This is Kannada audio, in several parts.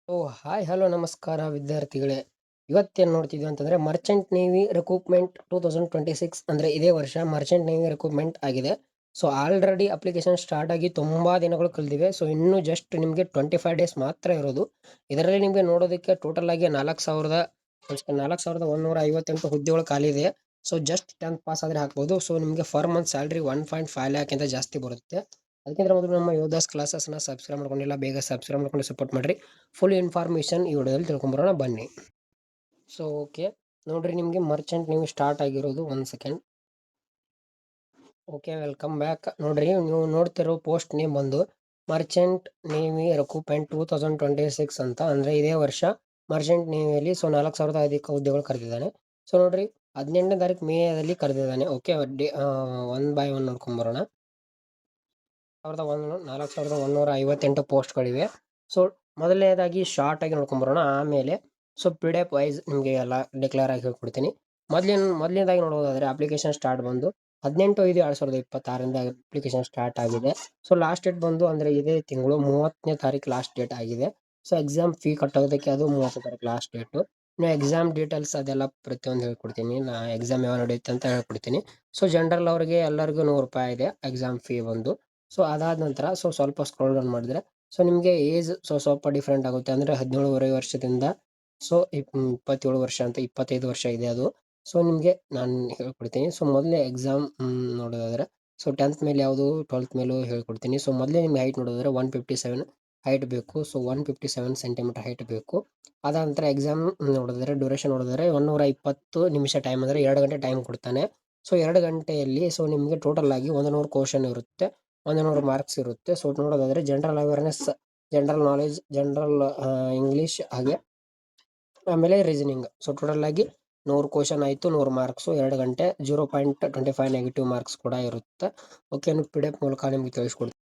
ಹಾಯ್ ಹಲೋ ನಮಸ್ಕಾರ ವಿದ್ಯಾರ್ಥಿಗಳೇ. ಇವತ್ತೇನು ನೋಡ್ತಿದ್ವಿ ಅಂತಂದರೆ ಮರ್ಚೆಂಟ್ ನೇವಿ ರಿಕ್ರೂಟ್ಮೆಂಟ್ 2026 ಅಂದರೆ ಇದೇ ವರ್ಷ ಮರ್ಚೆಂಟ್ ನೇವಿ ರಿಕ್ರೂಟ್ಮೆಂಟ್ ಆಗಿದೆ. ಸೊ ಆಲ್ರೆಡಿ ಅಪ್ಲಿಕೇಶನ್ ಸ್ಟಾರ್ಟ್ ಆಗಿ ತುಂಬ ದಿನಗಳು ಕಳೆದಿವೆ. ಸೊ ಇನ್ನೂ ಜಸ್ಟ್ ನಿಮಗೆ 25 ಡೇಸ್ ಮಾತ್ರ ಇರೋದು. ಇದರಲ್ಲಿ ನಿಮಗೆ ನೋಡೋದಕ್ಕೆ ಟೋಟಲ್ ಆಗಿ 4,158 ಹುದ್ದೆಗಳು ಖಾಲಿ ಇದೆ. ಸೊ ಜಸ್ಟ್ 10th ಪಾಸ್ ಆದರೆ ಹಾಕ್ಬೋದು. ಸೊ ನಿಮಗೆ ಫರ್ ಮಂತ್ ಸ್ಯಾಲ್ರಿ 1.5 ಲ್ಯಾಕ್ ಅಂತ ಜಾಸ್ತಿ ಬರುತ್ತೆ. ಅದಕ್ಕಿಂತ ಮೊದಲು ನಮ್ಮ ಯೋಧಾಸ್ ಕ್ಲಾಸಸ್ನ ಸಬ್ಸ್ಕ್ರೈಬ್ ಮಾಡ್ಕೊಂಡಿಲ್ಲ, ಬೇಗ ಸಬ್ಸ್ಕ್ರೈಬ್ ಮಾಡ್ಕೊಂಡು ಸಪೋರ್ಟ್ ಮಾಡಿರಿ. ಫುಲ್ ಇನ್ಫಾರ್ಮೇಷನ್ ಈ ವಿಡಿಯೋದಲ್ಲಿ ತಿಳ್ಕೊಂಬರೋಣ ಬನ್ನಿ. ಸೊ ಓಕೆ ನೋಡ್ರಿ, ನಿಮಗೆ ಮರ್ಚೆಂಟ್ ನೇವಿ ಸ್ಟಾರ್ಟ್ ಆಗಿರೋದು. 1 ಸೆಕೆಂಡ್. Okay, welcome back. ನೋಡ್ರಿ, ನೀವು ನೋಡ್ತಿರೋ ಪೋಸ್ಟ್ ನೇಮ್ ಬಂದು ಮರ್ಚೆಂಟ್ ನೇವಿ ರಿಕ್ರೂಟ್ಮೆಂಟ್ 2026 ಅಂತ. ಅಂದರೆ ಇದೇ ವರ್ಷ ಮರ್ಚೆಂಟ್ ನೇವಿಯಲ್ಲಿ 4,000 ಅಧಿಕ ಹುದ್ದೆಗಳು ಕರೆದಿದ್ದಾನೆ. ಸೊ ನೋಡ್ರಿ, 18ನೇ ತಾರೀಕು ಮೇಯಲ್ಲಿ ಕರೆದಿದ್ದಾನೆ. ಓಕೆ, ಒನ್ ಬೈ ಒನ್ ನೋಡ್ಕೊಂಬರೋಣ. 4,158 ಪೋಸ್ಟ್ಗಳಿವೆ. ಸೊ ಮೊದಲನೇದಾಗಿ ಶಾರ್ಟ್ ಆಗಿ ನೋಡ್ಕೊಂಬರೋಣ. ಆಮೇಲೆ ಸೊ PDF ವೈಸ್ ನಿಮಗೆ ಎಲ್ಲ ಡಿಕ್ಲೇರ್ ಆಗಿ ಹೇಳ್ಕೊಡ್ತೀನಿ. ಮೊದಲನೇದಾಗಿ ನೋಡೋದಾದರೆ ಅಪ್ಲಿಕೇಶನ್ ಸ್ಟಾರ್ಟ್ ಬಂದು 18/5/2026 ಅಪ್ಲಿಕೇಶನ್ ಸ್ಟಾರ್ಟ್ ಆಗಿದೆ. ಸೊ ಲಾಸ್ಟ್ ಡೇಟ್ ಬಂದು ಅಂದರೆ ಇದೇ ತಿಂಗಳು 30ನೇ ತಾರೀಕು ಲಾಸ್ಟ್ ಡೇಟ್ ಆಗಿದೆ. ಸೊ ಎಕ್ಸಾಮ್ ಫೀ ಕಟ್ಟೋದಕ್ಕೆ ಅದು 30 ತಾರೀಕು ಲಾಸ್ಟ್ ಡೇಟು. ಇನ್ನು ಎಕ್ಸಾಮ್ ಡೀಟೇಲ್ಸ್ ಅದೆಲ್ಲ ಪ್ರತಿಯೊಂದು ಹೇಳ್ಕೊಡ್ತೀನಿ. ಎಕ್ಸಾಮ್ ಯಾವಾಗ ನಡೆಯುತ್ತೆ ಅಂತ ಹೇಳ್ಕೊಡ್ತೀನಿ. ಸೊ ಜನರಲ್ ಅವರಿಗೆ ಎಲ್ಲರಿಗೂ ₹100 ಇದೆ ಎಕ್ಸಾಮ್ ಫೀ ಬಂದು. ಸೊ ಅದಾದ ನಂತರ ಸ್ವಲ್ಪ ಸ್ಕ್ರೋಲ್ ಡೌನ್ ಮಾಡಿದ್ರೆ ಸೊ ನಿಮಗೆ ಏಜ್ ಸ್ವಲ್ಪ ಡಿಫ್ರೆಂಟ್ ಆಗುತ್ತೆ. ಅಂದರೆ 17.5 ವರ್ಷದಿಂದ 27 ವರ್ಷ ಅಂತ 25 ವರ್ಷ ಇದೆ ಅದು. ಸೊ ನಿಮಗೆ ನಾನು ಹೇಳ್ಕೊಡ್ತೀನಿ. ಸೊ ಮೊದಲೇ ಎಕ್ಸಾಮ್ ನೋಡೋದಾದರೆ ಸೊ 10th ಮೇಲೆ ಯಾವುದು 12th ಮೇಲೂ ಹೇಳ್ಕೊಡ್ತೀನಿ. ಸೊ ಮೊದಲೇ ನಿಮ್ಗೆ ಹೈಟ್ ನೋಡೋದಾದ್ರೆ 157 ಹೈಟ್ ಬೇಕು. ಸೊ 157 ಸೆಂಟಿಮೀಟರ್ ಹೈಟ್ ಬೇಕು. ಅದಾದ ನಂತರ ಎಕ್ಸಾಮ್ ನೋಡಿದ್ರೆ ಡ್ಯೂರೇಷನ್ ನೋಡಿದ್ರೆ 120 ನಿಮಿಷ ಟೈಮ್, ಅಂದರೆ 2 ಗಂಟೆ ಟೈಮ್ ಕೊಡ್ತಾನೆ. ಸೊ 2 ಗಂಟೆಯಲ್ಲಿ ಸೊ ನಿಮಗೆ ಟೋಟಲ್ ಆಗಿ 100 ಕ್ವಶನ್ ಇರುತ್ತೆ, 100 ಮಾರ್ಕ್ಸ್ ಇರುತ್ತೆ. ಸೊ ನೋಡೋದಾದ್ರೆ general awareness, general knowledge, general English, ಹಾಗೆ ಆಮೇಲೆ ರೀಸನಿಂಗ್. ಸೊ ಟೋಟಲ್ ಆಗಿ 100 ಕ್ವಶನ್ ಆಯಿತು, 100 ಮಾರ್ಕ್ಸು, 2 ಗಂಟೆ, 0.25 ನೆಗೆಟಿವ್ ಮಾರ್ಕ್ಸ್ ಕೂಡ ಇರುತ್ತೆ. ಓಕೆ, PDF ಮೂಲಕ ನಿಮಗೆ ತಿಳಿಸ್ಕೊಡ್ತೀನಿ.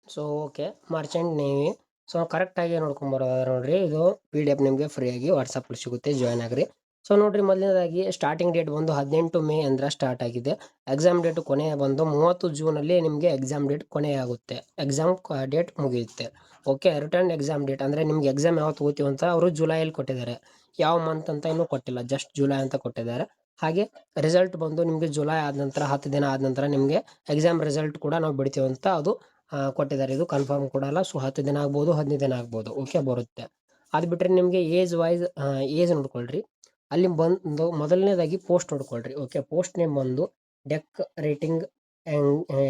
So okay, Merchant navy so ಕರೆಕ್ಟಾಗಿ ನೋಡ್ಕೊಂಬರೋದಾದ್ರೆ ನೋಡ್ರಿ, ಇದು PDF ನಿಮಗೆ ಫ್ರೀಯಾಗಿ ವಾಟ್ಸಪ್ಪಲ್ಲಿ ಸಿಗುತ್ತೆ, ಜಾಯ್ನ್ ಆಗ್ರಿ. ಸೊ ನೋಡ್ರಿ, ಮೊದಲನೇದಾಗಿ ಸ್ಟಾರ್ಟಿಂಗ್ ಡೇಟ್ ಬಂದು 18 ಮೇ ಅಂದ್ರೆ ಸ್ಟಾರ್ಟ್ ಆಗಿದೆ. ಎಕ್ಸಾಮ್ ಡೇಟ್ ಕೊನೆ ಬಂದು 30 ಜೂನಲ್ಲಿ ನಿಮಗೆ ಎಕ್ಸಾಮ್ ಡೇಟ್ ಕೊನೆ ಆಗುತ್ತೆ, ಎಕ್ಸಾಮ್ ಡೇಟ್ ಮುಗಿಯುತ್ತೆ. ಓಕೆ, ರಿಟರ್ನ್ ಎಕ್ಸಾಮ್ ಡೇಟ್ ಅಂದರೆ ನಿಮ್ಗೆ ಎಕ್ಸಾಮ್ ಯಾವತ್ತು ಓದ್ತೀವಿ ಅಂತ ಅವರು ಜುಲೈಯಲ್ಲಿ ಕೊಟ್ಟಿದ್ದಾರೆ. ಯಾವ ಮಂತ್ ಅಂತ ಇನ್ನೂ ಕೊಟ್ಟಿಲ್ಲ, ಜಸ್ಟ್ ಜುಲೈ ಅಂತ ಕೊಟ್ಟಿದ್ದಾರೆ. ಹಾಗೆ ರಿಸಲ್ಟ್ ಬಂದು ನಿಮಗೆ ಜುಲೈ ಆದ ನಂತರ 10 ದಿನ ಆದ ನಂತರ ನಿಮಗೆ ಎಕ್ಸಾಮ್ ರಿಸಲ್ಟ್ ಕೂಡ ನಾವು ಬಿಡ್ತೀವಿ ಅಂತ ಅದು ಕೊಟ್ಟಿದ್ದಾರೆ. ಇದು ಕನ್ಫರ್ಮ್ ಕೊಡಲ್ಲ. ಸೊ 10 ದಿನ ಆಗ್ಬೋದು, 15 ದಿನ ಆಗ್ಬೋದು. ಓಕೆ, ಬರುತ್ತೆ. ಅದು ಬಿಟ್ಟರೆ ನಿಮಗೆ ಏಜ್ ವೈಸ್ ಏಜ್ ನೋಡ್ಕೊಳ್ರಿ. ಅಲ್ಲಿ ಬಂದು ಮೊದಲನೇದಾಗಿ ಪೋಸ್ಟ್ ನೋಡ್ಕೊಳ್ರಿ. ಓಕೆ, ಪೋಸ್ಟ್ ನೇಮ್ ಬಂದು deck rating,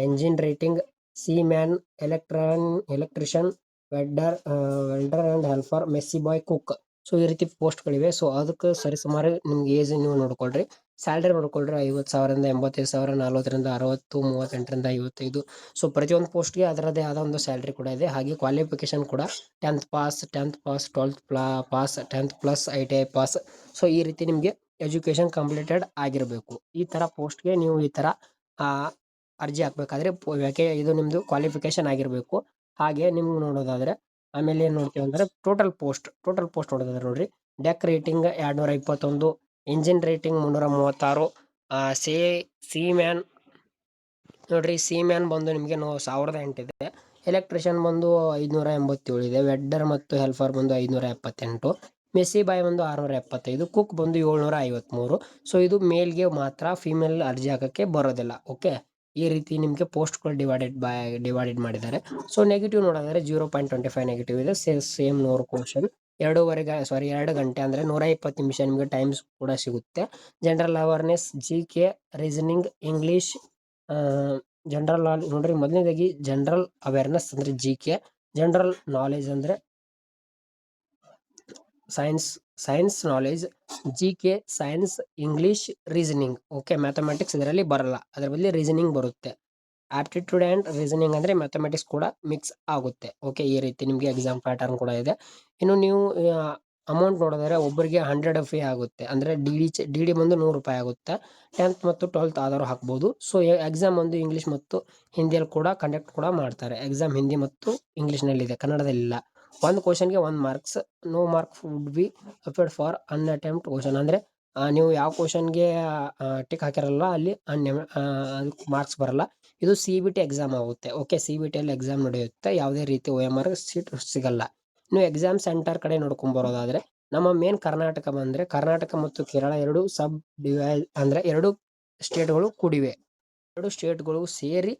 engine rating, seaman, electrician, welder and helper, mess boy, cook. So ಈ ರೀತಿ ಪೋಸ್ಟ್ಗಳಿವೆ. ಸೊ ಅದಕ್ಕೆ ಸರಿಸುಮಾರು ನಿಮ್ಗೆ ಏಜ್ ನೀವು ನೋಡ್ಕೊಳ್ರಿ. ಸ್ಯಾಲ್ರಿ ನೋಡ್ಕೊಳ್ರಿ. 50,000ರಿಂದ 85,000, 40ರಿಂದ 60, 38ರಿಂದ 55. ಸೊ ಪ್ರತಿಯೊಂದು ಪೋಸ್ಟ್ಗೆ ಅದರದ್ದೇ ಆದ ಒಂದು ಸ್ಯಾಲ್ರಿ ಕೂಡ ಇದೆ. ಹಾಗೆ ಕ್ವಾಲಿಫಿಕೇಷನ್ ಕೂಡ 10th pass, 12th pass, 10th plus ITI pass. So ಈ ರೀತಿ ನಿಮಗೆ ಎಜುಕೇಷನ್ ಕಂಪ್ಲೀಟೆಡ್ ಆಗಿರಬೇಕು. ಈ ಥರ ಪೋಸ್ಟ್ಗೆ ನೀವು ಈ ಥರ ಅರ್ಜಿ ಹಾಕಬೇಕಾದ್ರೆ ಇದು ನಿಮ್ಮದು ಕ್ವಾಲಿಫಿಕೇಷನ್ ಆಗಿರಬೇಕು. ಹಾಗೆ ನಿಮ್ಗೆ ನೋಡೋದಾದರೆ ಆಮೇಲೆ ಏನು ನೋಡ್ತೀವಿ ಅಂದರೆ ಟೋಟಲ್ ಪೋಸ್ಟ್ ನೋಡೋದಾದ್ರೆ ನೋಡ್ರಿ, deck rating 221, engine rating 336, C man ನೋಡ್ರಿ, ಸಿ ಮ್ಯಾನ್ ಬಂದು ನಿಮಗೆ 1,008 ಇದೆ. ಎಲೆಕ್ಟ್ರಿಷಿಯನ್ ಬಂದು 587 ಇದೆ. ವೆಡ್ಡರ್ ಮತ್ತು ಹೆಲ್ಪರ್ ಬಂದು 578, ಮೆಸ್ಸಿ ಬಾಯ್ ಬಂದು 675, ಕುಕ್ ಬಂದು 753. ಸೊ ಇದು ಮೇಲ್ಗೆ ಮಾತ್ರ, ಫೀಮೇಲ್ ಅರ್ಜಿ ಹಾಕೋಕ್ಕೆ ಬರೋದಿಲ್ಲ. ಓಕೆ, ಈ ರೀತಿ ನಿಮಗೆ ಪೋಸ್ಟ್ಗಳು ಡಿವೈಡೆಡ್ ಮಾಡಿದ್ದಾರೆ. ಸೊ ನೆಗೆಟಿವ್ ನೋಡೋದಾದ್ರೆ 0.25 ನೆಗೆಟಿವ್ ಇದೆ. ಸೇಮ್ 100 ಕ್ವಶನ್, 2 ಗಂಟೆ ಅಂದರೆ 120 ನಿಮಿಷ ನಿಮಗೆ ಟೈಮ್ಸ್ ಕೂಡ ಸಿಗುತ್ತೆ. General awareness, GK, reasoning, English, general knowledge. ನೋಡ್ರಿ, ಮೊದಲನೇದಾಗಿ ಜನರಲ್ ಅವೇರ್ನೆಸ್ ಅಂದರೆ GK, ಜನರಲ್ ನಾಲೆಜ್ ಅಂದರೆ science knowledge, GK, science, English, reasoning. Okay, mathematics ಇದರಲ್ಲಿ ಬರಲ್ಲ, ಅದರ ಬದಲು ರೀಸನಿಂಗ್ ಬರುತ್ತೆ. ಆಪ್ಟಿಟ್ಯೂಡ್ ಆ್ಯಂಡ್ ರೀಸನಿಂಗ್ ಅಂದರೆ ಮ್ಯಾಥಮೆಟಿಕ್ಸ್ ಕೂಡ ಮಿಕ್ಸ್ ಆಗುತ್ತೆ. ಓಕೆ, ಈ ರೀತಿ ನಿಮಗೆ ಎಕ್ಸಾಮ್ ಪ್ಯಾಟರ್ನ್ ಕೂಡ ಇದೆ. ಇನ್ನು ನೀವು ಅಮೌಂಟ್ ನೋಡಿದ್ರೆ ಒಬ್ಬರಿಗೆ 100 ಫೀ ಆಗುತ್ತೆ. ಅಂದರೆ ಡಿ ಬಂದು ₹100 ಆಗುತ್ತೆ. 10th ಮತ್ತು 12th ಆದರೂ ಹಾಕ್ಬೋದು. ಸೊ ಎಕ್ಸಾಮ್ ಒಂದು ಇಂಗ್ಲೀಷ್ ಮತ್ತು ಹಿಂದಿಯಲ್ಲಿ ಕೂಡ ಕಂಡಕ್ಟ್ ಕೂಡ ಮಾಡ್ತಾರೆ. ಎಕ್ಸಾಮ್ ಹಿಂದಿ ಮತ್ತು ಇಂಗ್ಲೀಷ್ನಲ್ಲಿದೆ, ಕನ್ನಡದಲ್ಲಿಲ್ಲ. ಒಂದು ಕ್ವಶನ್ಗೆ 1 marks. No mark would be awarded for unattempted question. ಅಂದರೆ ನೀವು ಯಾವ ಕ್ವಶನ್ಗೆ ಟಿಕ್ ಹಾಕಿರಲ್ಲ ಅಲ್ಲಿ ಮಾರ್ಕ್ಸ್ ಬರಲ್ಲ. ಇದು CBT ಎಕ್ಸಾಮ್ ಆಗುತ್ತೆ. ಓಕೆ, CBTಯಲ್ಲಿ ಎಕ್ಸಾಮ್ ನಡೆಯುತ್ತೆ. ಯಾವುದೇ ರೀತಿ OMR ಸೀಟ್ ಸಿಗಲ್ಲ. ಇನ್ನು ಎಕ್ಸಾಮ್ ಸೆಂಟರ್ ಕಡೆ ನೋಡ್ಕೊಂಬರೋದಾದ್ರೆ ನಮ್ಮ ಮೇನ್ ಕರ್ನಾಟಕ ಬಂದರೆ ಕರ್ನಾಟಕ ಮತ್ತು ಕೇರಳ ಎರಡು ಸಬ್ ಡಿವೈಡ್ ಅಂದರೆ ಎರಡು ಸ್ಟೇಟ್ಗಳು ಕೂಡಿವೆ. ಎರಡು ಸ್ಟೇಟ್ಗಳು ಸೇರಿ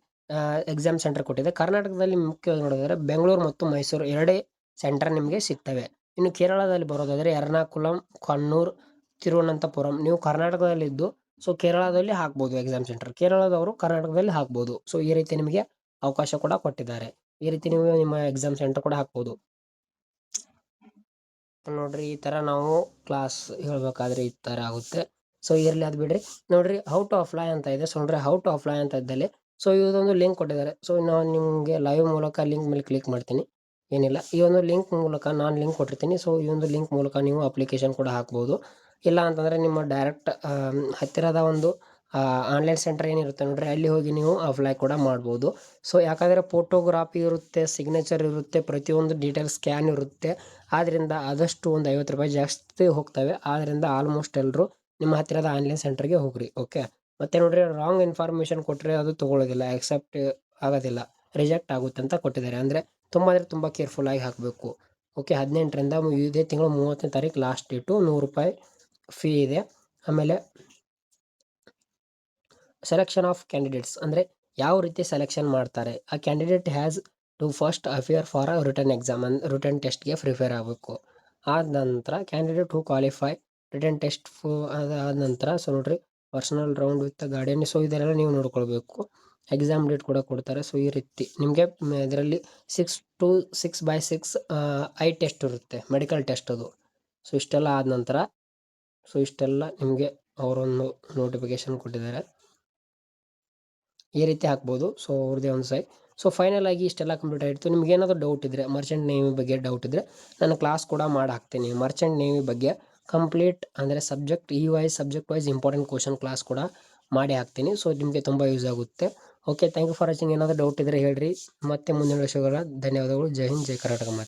ಎಕ್ಸಾಮ್ ಸೆಂಟರ್ ಕೊಟ್ಟಿದೆ. ಕರ್ನಾಟಕದಲ್ಲಿ ಮುಖ್ಯವಾಗಿ ನೋಡೋದಾದ್ರೆ ಬೆಂಗಳೂರು ಮತ್ತು ಮೈಸೂರು ಎರಡೇ ಸೆಂಟರ್ ನಿಮಗೆ ಸಿಗ್ತವೆ. ಇನ್ನು ಕೇರಳದಲ್ಲಿ ಬರೋದಾದರೆ ಎರ್ನಾಕುಲಂ, ಕಣ್ಣೂರ್, ತಿರುವನಂತಪುರಂ. ನೀವು ಕರ್ನಾಟಕದಲ್ಲಿದ್ದು ಸೊ ಕೇರಳದಲ್ಲಿ ಹಾಕ್ಬೋದು ಎಕ್ಸಾಮ್ ಸೆಂಟರ್, ಕೇರಳದವರು ಕರ್ನಾಟಕದಲ್ಲಿ ಹಾಕ್ಬೋದು. ಸೊ ಈ ರೀತಿ ನಿಮಗೆ ಅವಕಾಶ ಕೂಡ ಕೊಟ್ಟಿದ್ದಾರೆ. ಈ ರೀತಿ ನೀವು ನಿಮ್ಮ ಎಕ್ಸಾಮ್ ಸೆಂಟರ್ ಕೂಡ ಹಾಕ್ಬೋದು. ನೋಡ್ರಿ ಈ ಥರ ನಾವು ಕ್ಲಾಸ್ ಹೇಳ್ಬೇಕಾದ್ರೆ ಈ ಥರ ಆಗುತ್ತೆ. ಸೊ ಇರಲಿ ಅದು ಬಿಡ್ರಿ. ನೋಡ್ರಿ ಹೌ ಟು ಅಪ್ಲೈ ಅಂತ ಇದೆ. ಸೊ ನೋಡ್ರಿ ಹೌ ಟು ಅಪ್ಲೈ ಅಂತ ಇದ್ದಲ್ಲಿ ಸೊ ಇದೊಂದು ಲಿಂಕ್ ಕೊಟ್ಟಿದ್ದಾರೆ. ಸೊ ನಾನು ನಿಮಗೆ ಲೈವ್ ಮೂಲಕ ಲಿಂಕ್ ಮೇಲೆ ಕ್ಲಿಕ್ ಮಾಡ್ತೀನಿ. ಏನಿಲ್ಲ, ಈ ಒಂದು ಲಿಂಕ್ ಮೂಲಕ ನಾನು ಲಿಂಕ್ ಕೊಟ್ಟಿರ್ತೀನಿ. ಸೊ ಈ ಒಂದು ಲಿಂಕ್ ಮೂಲಕ ನೀವು ಅಪ್ಲಿಕೇಶನ್ ಕೂಡ ಹಾಕ್ಬೋದು. ಇಲ್ಲ ಅಂತಂದರೆ ನಿಮ್ಮ ಡೈರೆಕ್ಟ್ ಹತ್ತಿರದ ಒಂದು ಆನ್ಲೈನ್ ಸೆಂಟರ್ ಏನಿರುತ್ತೆ ನೋಡ್ರಿ ಅಲ್ಲಿ ಹೋಗಿ ನೀವು ಅಪ್ಲೈ ಕೂಡ ಮಾಡ್ಬೋದು. ಸೊ ಯಾಕಂದರೆ ಫೋಟೋಗ್ರಾಫಿ ಇರುತ್ತೆ, ಸಿಗ್ನೇಚರ್ ಇರುತ್ತೆ, ಪ್ರತಿಯೊಂದು ಡೀಟೇಲ್ಸ್ ಸ್ಕ್ಯಾನ್ ಇರುತ್ತೆ. ಆದ್ದರಿಂದ ಆದಷ್ಟು ಒಂದು 50 ರೂಪಾಯಿ ಜಾಸ್ತಿ ಹೋಗ್ತವೆ. ಆದ್ದರಿಂದ ಆಲ್ಮೋಸ್ಟ್ ಎಲ್ಲರೂ ನಿಮ್ಮ ಹತ್ತಿರದ ಆನ್ಲೈನ್ ಸೆಂಟರ್ಗೆ ಹೋಗ್ರಿ. ಓಕೆ, ಮತ್ತು ನೋಡ್ರಿ ರಾಂಗ್ ಇನ್ಫಾರ್ಮೇಷನ್ ಕೊಟ್ಟರೆ ಅದು ತೊಗೊಳ್ಳೋದಿಲ್ಲ, ಆಕ್ಸೆಪ್ಟ್ ಆಗೋದಿಲ್ಲ, ರಿಜೆಕ್ಟ್ ಆಗುತ್ತೆ ಅಂತ ಕೊಟ್ಟಿದ್ದಾರೆ. ಅಂದರೆ ತುಂಬ ಕೇರ್ಫುಲ್ಲಾಗಿ ಹಾಕಬೇಕು. ಓಕೆ, 18ರಿಂದ ಇದೇ ತಿಂಗಳು 30ನೇ ತಾರೀಕು ಲಾಸ್ಟ್ ಡೇಟು. 100 ರೂಪಾಯಿ ಫೀ ಇದೆ. ಆಮೇಲೆ ಸೆಲೆಕ್ಷನ್ ಆಫ್ ಕ್ಯಾಂಡಿಡೇಟ್ಸ್ ಅಂದರೆ ಯಾವ ರೀತಿ ಸೆಲೆಕ್ಷನ್ ಮಾಡ್ತಾರೆ. ಆ candidate has to first appear for a written exam, written ಟೆಸ್ಟ್ಗೆ ಪ್ರಿಪೇರ್ ಆಗಬೇಕು. ಆದ ನಂತರ candidate who qualify written test ಅದಾದ ನಂತರ ಸೊ ನೋಡ್ರಿ personal round with guardian. So ಇದೆಲ್ಲ ನೀವು ನೋಡ್ಕೊಳ್ಬೇಕು. ಎಕ್ಸಾಮ್ ಡೇಟ್ ಕೂಡ ಕೊಡ್ತಾರೆ. ಸೊ ಈ ರೀತಿ ನಿಮಗೆ ಇದರಲ್ಲಿ 6x6 ಐ ಟೆಸ್ಟ್ ಇರುತ್ತೆ, ಮೆಡಿಕಲ್ ಟೆಸ್ಟ್ ಅದು. ಸೊ ಇಷ್ಟೆಲ್ಲ ಆದ ನಂತರ ಸೊ ಇಷ್ಟೆಲ್ಲ ನಿಮಗೆ ಅವರೊಂದು ನೋಟಿಫಿಕೇಶನ್ ಕೊಟ್ಟಿದ್ದಾರೆ. ಈ ರೀತಿ ಹಾಕ್ಬೋದು. ಸೊ ಅವ್ರದ್ದೇ ಒಂದು ಸೈ. ಸೊ ಫೈನಲ್ ಆಗಿ ಇಷ್ಟೆಲ್ಲ ಕಂಪ್ಲೀಟ್ ಆಯಿತು. ನಿಮ್ಗೆ ಏನಾದರೂ ಡೌಟ್ ಇದ್ದರೆ, ಮರ್ಚೆಂಟ್ ನೇವಿ ಬಗ್ಗೆ ಡೌಟ್ ಇದ್ದರೆ ನಾನು ಕ್ಲಾಸ್ ಕೂಡ ಮಾಡಿ ಹಾಕ್ತೀನಿ. ಮರ್ಚೆಂಟ್ ನೇವಿ ಬಗ್ಗೆ ಕಂಪ್ಲೀಟ್ ಅಂದರೆ subject subject wise important question class ಕೂಡ ಮಾಡಿ ಹಾಕ್ತೀನಿ. ಸೊ ನಿಮಗೆ ತುಂಬ ಯೂಸ್ ಆಗುತ್ತೆ. Okay, thank you for watching. ಏನಾದರೂ ಡೌಟ್ ಇದ್ದರೆ ಹೇಳ್ರಿ. ಮತ್ತೆ ಮುಂದಿನ ವಿಷಯಗಳ ಧನ್ಯವಾದಗಳು. ಜೈ ಹಿಂದ್, ಜೈ ಕರ್ನಾಟಕ.